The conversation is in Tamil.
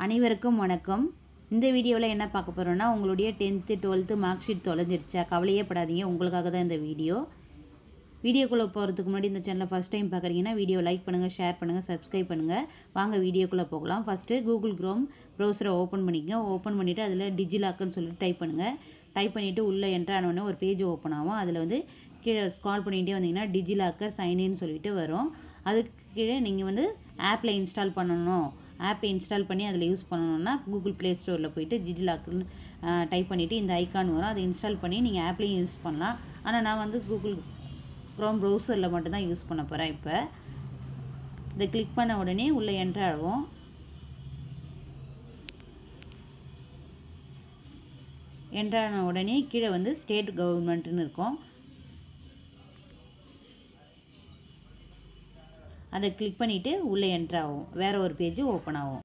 அனைவருக்கும் வணக்கம். இந்த வீடியோவில் என்ன பார்க்க போகிறோன்னா, உங்களுடைய 10th 12th மார்க் ஷீட் தொலைஞ்சிடுச்சா? கவலையே படாதீங்க, உங்களுக்காக தான் இந்த வீடியோ. வீடியோக்குள்ளே போகிறதுக்கு முன்னாடி இந்த சேனலை ஃபஸ்ட் டைம் பார்க்குறீங்கன்னா வீடியோ லைக் பண்ணுங்கள், ஷேர் பண்ணுங்கள், சப்ஸ்கிரைப் பண்ணுங்கள். வாங்க வீடியோக்குள்ளே போகலாம். ஃபஸ்ட்டு கூகுள் க்ரோம் ப்ரௌசரை ஓப்பன் பண்ணிக்கங்க. ஓப்பன் பண்ணிவிட்டு அதில் டிஜிலாக்கர்னு சொல்லிட்டு டைப் பண்ணுங்கள். டைப் பண்ணிவிட்டு உள்ளே என்ட்ரு ஆனோடனே ஒரு பேஜ் ஓப்பன் ஆகும். அதில் வந்து கீழே ஸ்க்ரால் பண்ணிகிட்டே வந்தீங்கன்னா டிஜிலாக்கர் சைன்இன்னு சொல்லிட்டு வரும். அதுக்கு கீழே நீங்கள் வந்து ஆப்பில் இன்ஸ்டால் பண்ணணும். ஆப்பை இன்ஸ்டால் பண்ணி அதில் யூஸ் பண்ணணுன்னா கூகுள் ப்ளே ஸ்டோரில் போய்ட்டு டிஜிலாக்கர்னு டைப் பண்ணிவிட்டு இந்த ஐக்கான் வரும். அதை இன்ஸ்டால் பண்ணி நீங்கள் ஆப்லேயும் யூஸ் பண்ணலாம். ஆனால் நான் வந்து கூகுள் க்ரோம் ப்ரௌசரில் மட்டும்தான் யூஸ் பண்ண போகிறேன். இப்போ இதை கிளிக் பண்ண உடனே உள்ளே என்ட்ரு ஆகும். என்ட்ரு ஆன உடனே கீழே வந்து ஸ்டேட் கவர்மெண்ட்டுன்னு இருக்கும். அதை கிளிக் பண்ணிவிட்டு உள்ளே என்ட்ரு ஆகும். வேறு ஒரு பேஜ் ஓப்பன் ஆகும்.